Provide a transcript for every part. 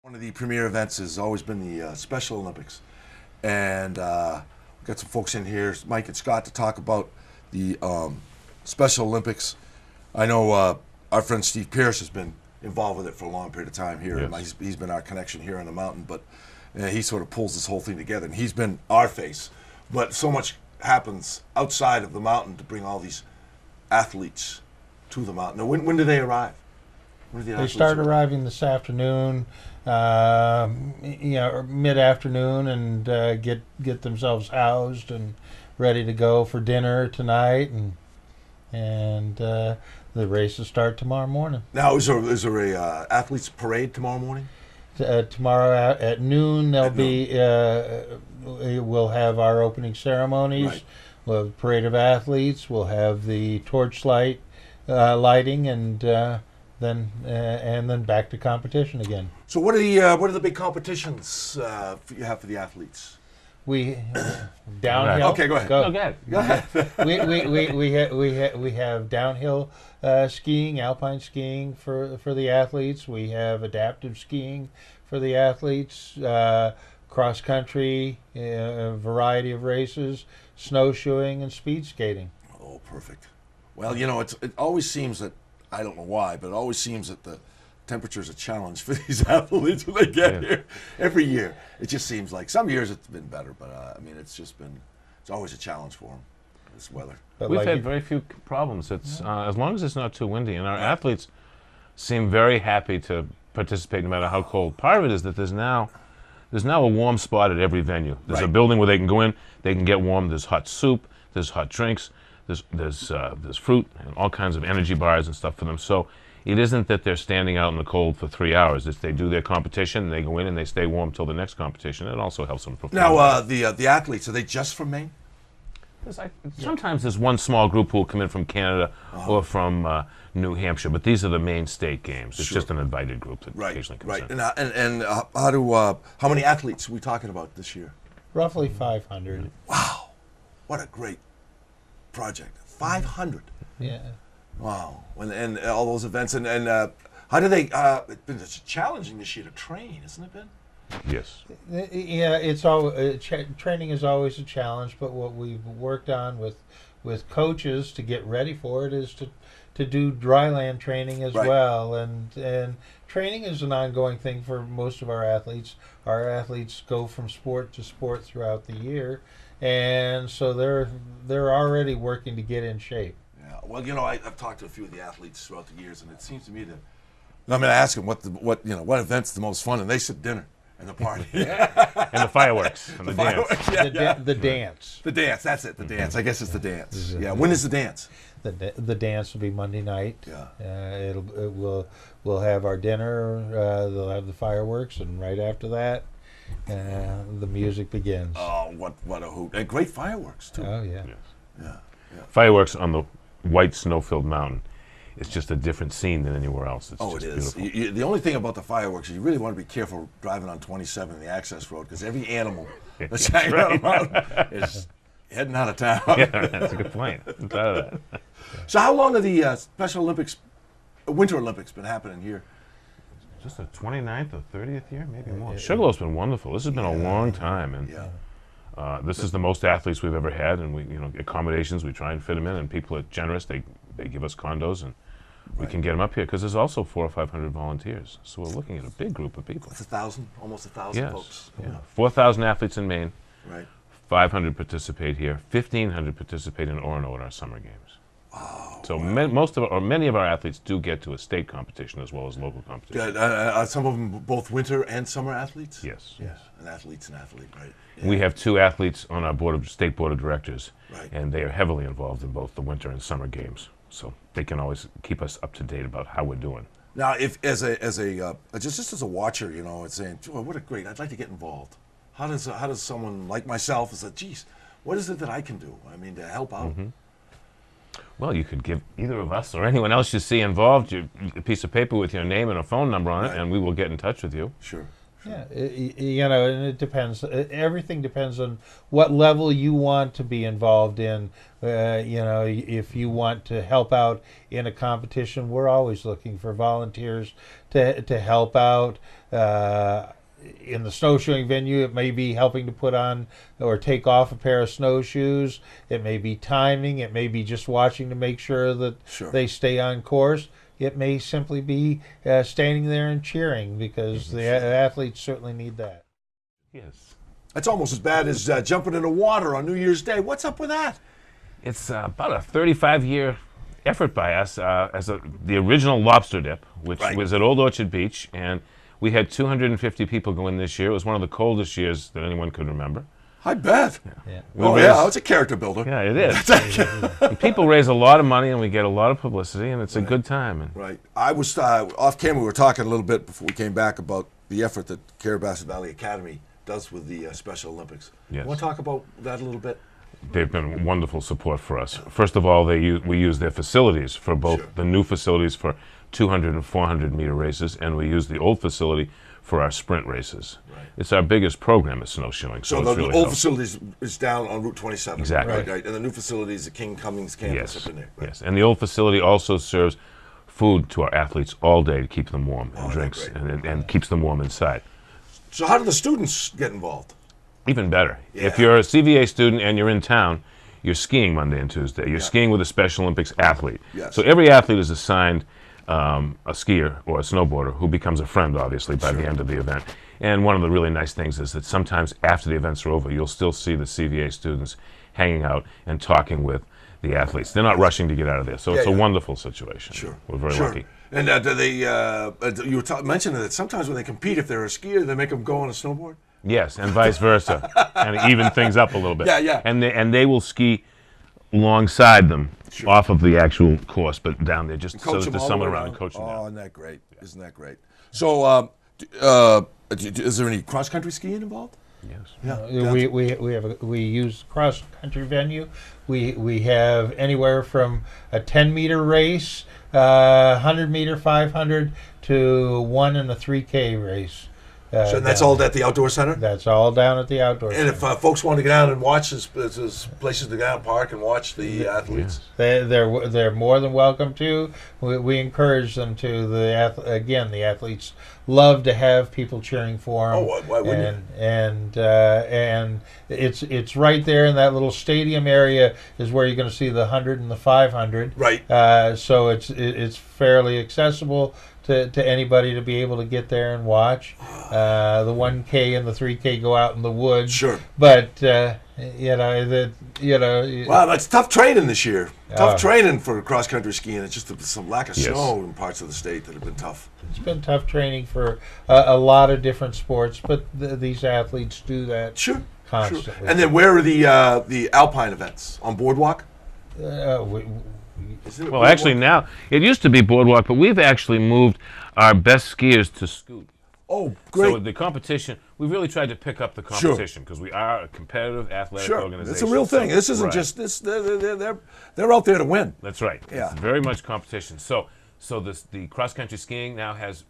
One of the premier events has always been the Special Olympics, and we've got some folks in here, Mike and Scott, to talk about the Special Olympics. I know our friend Steve Pierce has been involved with it for a long period of time here. Yes. He's been our connection here on the mountain, but he sort of pulls this whole thing together, and he's been our face. But so much happens outside of the mountain to bring all these athletes to the mountain. Now, when do they arrive? They start arriving this afternoon, mid-afternoon, and get themselves housed and ready to go for dinner tonight, and the races start tomorrow morning. Now, is there a athletes parade tomorrow morning? Tomorrow at noon, we'll have our opening ceremonies. Right. We'll have a parade of athletes. We'll have the torchlight lighting, and then back to competition again. So what are the big competitions you have for the athletes? We downhill. Okay, go ahead. Go Okay. ahead. we have downhill skiing, alpine skiing for the athletes. We have adaptive skiing for the athletes. Cross country, a variety of races, snowshoeing, and speed skating. Oh, perfect. Well, it always seems that, I don't know why, but it always seems that the temperature's a challenge for these athletes when they get here every year. It just seems like some years it's been better, but it's always a challenge for them, this weather. But We've had very few problems. It's as long as it's not too windy, and our athletes seem very happy to participate no matter how cold. Part of it is that there's now a warm spot at every venue. There's a building where they can go in, they can get warm. There's hot soup, there's hot drinks, there's fruit and all kinds of energy bars and stuff for them. So it isn't that they're standing out in the cold for 3 hours. It's they do their competition, and they go in and they stay warm till the next competition. It also helps them perform. Now, the athletes, are they just from Maine? Sometimes there's one small group who will come in from Canada or from New Hampshire, but these are the main state games. It's just an invited group that occasionally comes in. And how many athletes are we talking about this year? roughly 500. Wow, what a great project! 500. Yeah. Wow, and all those events, and how do they? It's been challenging this year to train, isn't it, Ben? Yes. Yeah, it's all training is always a challenge, but what we've worked on with coaches to get ready for it is to do dryland training as well, and training is an ongoing thing for most of our athletes. Our athletes go from sport to sport throughout the year, and so they're already working to get in shape. Yeah. Well, I've talked to a few of the athletes throughout the years, and it seems to me that I'm going to ask them what event's the most fun, and they said dinner. And the party. And the fireworks. And the dance. The dance. The dance, that's it, the dance. I guess it's the dance. Yeah, when is the dance? The dance will be Monday night. Yeah. We'll have our dinner, they'll have the fireworks, and right after that, the music begins. Oh, what a hoot. And great fireworks, too. Oh, yeah. Yes. Yeah. Fireworks on the white snow-filled mountain. It's just a different scene than anywhere else. It's it is. Beautiful. The only thing about the fireworks is you really want to be careful driving on 27 in the access road, because every animal that's hanging around the mountain is heading out of town. Yeah, that's a good point. I'm proud of that. So how long have the Special Olympics, Winter Olympics, been happening here? Just the 29th or 30th year, maybe more. Sugarloaf's been wonderful. This has been a long time, and this is the most athletes we've ever had, and we, accommodations, we try and fit them in, and people are generous. They give us condos, and we can get them up here, because there's also 400 or 500 volunteers. So we're looking at a big group of people. It's 1,000, almost 1,000 folks. Yeah. 4,000 athletes in Maine. Right. 500 participate here. 1,500 participate in Orono at our summer games. Oh, So many of our athletes do get to a state competition as well as local competition. Some of them both winter and summer athletes? Yes. Yeah, an athlete, right. Yeah. We have 2 athletes on our state board of directors, Right. and they are heavily involved in both the winter and summer games. So they can always keep us up to date about how we're doing. Now, if as a watcher, it's saying, "Oh, what a great! I'd like to get involved." How does someone like myself say, "Geez, what is it that I can do? I mean, to help out?" Mm-hmm. Well, you could give either of us or anyone else you see involved a piece of paper with your name and a phone number on it, and we will get in touch with you. Sure. Yeah, and it depends. Everything depends on what level you want to be involved in. If you want to help out in a competition, we're always looking for volunteers to help out. In the snowshoeing venue, it may be helping to put on or take off a pair of snowshoes. It may be timing. It may be just watching to make sure that they stay on course. It may simply be standing there and cheering, because the athletes certainly need that. Yes. That's almost as bad as jumping in the water on New Year's Day. What's up with that? It's about a 35-year effort by us the original lobster dip, which was at Old Orchard Beach, and we had 250 people go in this year. It was one of the coldest years that anyone could remember. I bet. Yeah. It's a character builder. Yeah, it is. And people raise a lot of money, and we get a lot of publicity, and it's a good time. And Right. I was off camera. We were talking a little bit before we came back about the effort that Carrabassett Valley Academy does with the Special Olympics. Yes. Want to talk about that a little bit? they've been wonderful support for us. First of all, we use their facilities for both the new facilities for 200 and 400 meter races, and we use the old facility for our sprint races. Right. It's our biggest program at snowshoeing. So the really old facility is down on Route 27. Exactly. Right. And the new facility is the King Cummings campus up in there. Right? Yes, and the old facility also serves food to our athletes all day to keep them warm, and drinks, and keeps them warm inside. So how do the students get involved? Even better. Yeah. If you're a CVA student and you're in town, you're skiing Monday and Tuesday. You're skiing with a Special Olympics athlete. Yes. So every athlete is assigned a skier or a snowboarder who becomes a friend, obviously, by the end of the event. And one of the really nice things is that sometimes after the events are over, you'll still see the CVA students hanging out and talking with the athletes. They're not rushing to get out of there. So it's a wonderful situation. Sure. We're very lucky. And do they, you were mentioning that sometimes when they compete, if they're a skier, they make them go on a snowboard? Yes, and vice versa, and even things up a little bit. Yeah. And they will ski alongside them off of the actual course, but down there just so that there's someone around and coaching them. Oh, isn't that great? Yeah. Isn't that great? So, is there any cross country skiing involved? Yes. Yeah. We use cross country venue. We have anywhere from a 10-meter race, 100-meter, 500 to 1 and a 3K race. So that's all at the outdoor center? That's all down at the outdoor center. And if folks want to get out and watch, there's places to get out and park and watch the athletes. They're more than welcome to. We encourage them to. The athletes love to have people cheering for them. Oh, why wouldn't you? And it's right there in that little stadium area is where you're going to see the 100 and the 500. Right. So it's fairly accessible to anybody to be able to get there and watch. The 1K and the 3K go out in the woods. Sure. But wow, that's tough training this year. Tough training for cross country skiing. It's just some lack of snow in parts of the state that have been tough. It's been tough training for a lot of different sports, but these athletes do that constantly. Sure. And then where are the alpine events? On Boardwalk? Well, actually now, it used to be Boardwalk, but we've actually moved our best skiers to Scoot. Oh, great. So the competition, we've really tried to pick up the competition because we are a competitive athletic organization. It's a real thing. This isn't just this. They're out there to win. That's right. Yeah. It's very much competition. So the cross country skiing now has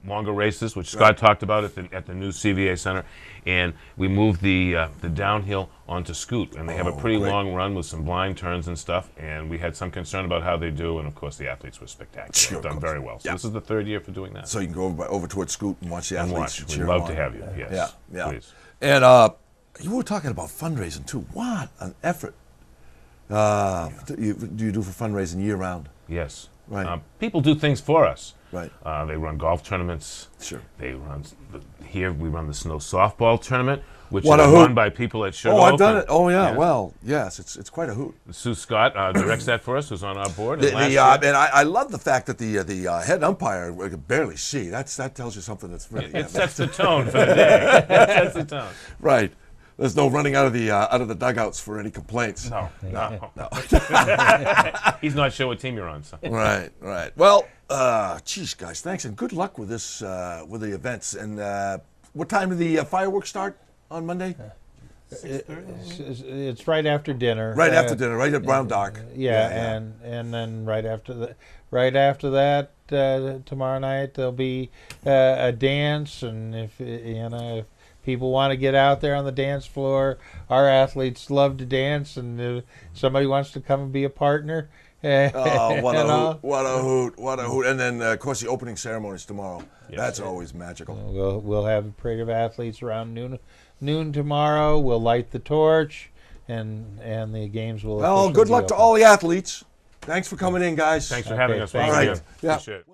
longer races, which Scott talked about at the new CVA Center, and we moved the downhill onto Scoot, and they have a pretty long run with some blind turns and stuff. And we had some concern about how they do, and of course the athletes were spectacular. They've done very well. So this is the third year for doing that. So you can go over towards Scoot and watch the athletes. We'd love to have you. Yes. Yeah. Please. And you were talking about fundraising too. What an effort! Do you do for fundraising year round? Yes. Right. People do things for us. Right. They run golf tournaments. Sure. They run here. We run the snow softball tournament, which is a hoot. run by people at Sugar. Oh, I've done it. Oh, yeah. Well, yes, it's quite a hoot. Sue Scott directs that for us, who's on our board. And I love the fact that the head umpire we could barely see. That tells you something that's really. It sets the tone for the day. It sets the tone. Right. There's no running out of the dugouts for any complaints. No. He's not sure what team you're on. So. Right. Well, geez, guys, thanks and good luck with this with the events. And what time do the fireworks start on Monday? It's right after dinner. Right after dinner, right around dark. Yeah, and then right after that, tomorrow night there'll be a dance, and if people want to get out there on the dance floor, our athletes love to dance, and if somebody wants to come and be a partner. Oh, what a hoot! What a hoot! What a hoot! And then, of course, the opening ceremonies tomorrow. Yes. That's always magical. We'll have a parade of athletes around noon tomorrow. We'll light the torch, and the games will. Well, good luck to all the athletes. Thanks for coming in, guys. Thanks for having us. Thank All you. right. Yeah. Appreciate it.